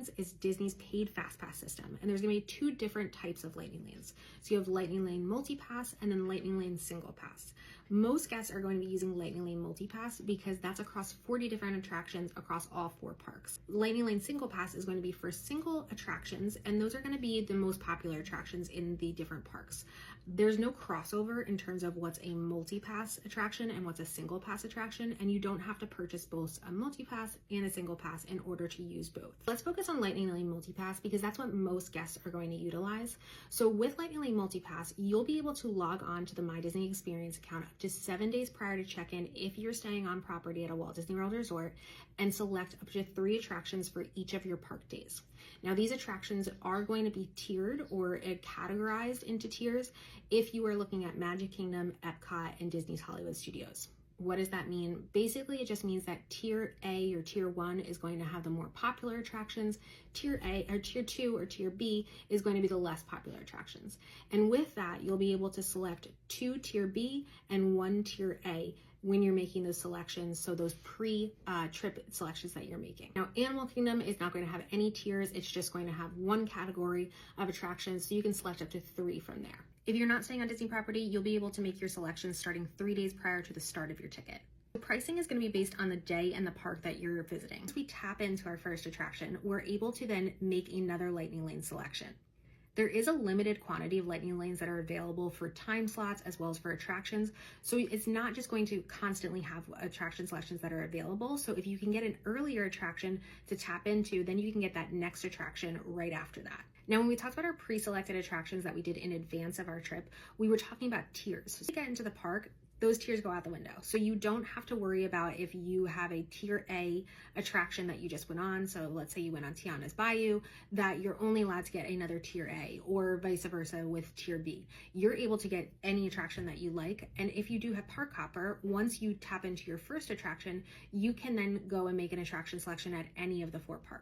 Lanes is Disney's paid Fast Pass system, and there's going to be two different types of Lightning Lanes. So you have Lightning Lane Multi-Pass and then Lightning Lane Single Pass. Most guests are going to be using Lightning Lane Multi-Pass because that's across 40 different attractions across all 4 parks. Lightning Lane Single Pass is going to be for single attractions, and those are going to be the most popular attractions in the different parks. There's no crossover in terms of what's a multi-pass attraction and what's a single pass attraction, and you don't have to purchase both a multi-pass and a single pass in order to use both. Let's focus on Lightning Lane Multi-Pass because that's what most guests are going to utilize. So with Lightning Lane Multi-Pass, you'll be able to log on to the My Disney Experience account up to 7 days prior to check-in if you're staying on property at a Walt Disney World resort, and select up to 3 attractions for each of your park days. Now, these attractions are going to be tiered or categorized into tiers if you are looking at Magic Kingdom, Epcot, and Disney's Hollywood Studios. What does that mean? Basically, it just means that Tier A or Tier 1 is going to have the more popular attractions. Tier A or Tier 2 or Tier B is going to be the less popular attractions. And with that, you'll be able to select 2 Tier B and 1 Tier A when you're making those selections, so those pre-trip selections that you're making. Now, Animal Kingdom is not going to have any tiers. It's just going to have 1 category of attractions, so you can select up to 3 from there. If you're not staying on Disney property, you'll be able to make your selections starting 3 days prior to the start of your ticket. The pricing is going to be based on the day and the park that you're visiting. Once we tap into our first attraction, we're able to then make another Lightning Lane selection. There is a limited quantity of Lightning Lanes that are available for time slots as well as for attractions. So it's not just going to constantly have attraction selections that are available. So if you can get an earlier attraction to tap into, then you can get that next attraction right after that. Now, when we talked about our pre-selected attractions that we did in advance of our trip, we were talking about tiers. So to get into the park, those tiers go out the window. So you don't have to worry about if you have a Tier A attraction that you just went on. So let's say you went on Tiana's Bayou, that you're only allowed to get another Tier A, or vice versa with Tier B. You're able to get any attraction that you like. And if you do have Park Hopper, once you tap into your first attraction, you can then go and make an attraction selection at any of the 4 parks.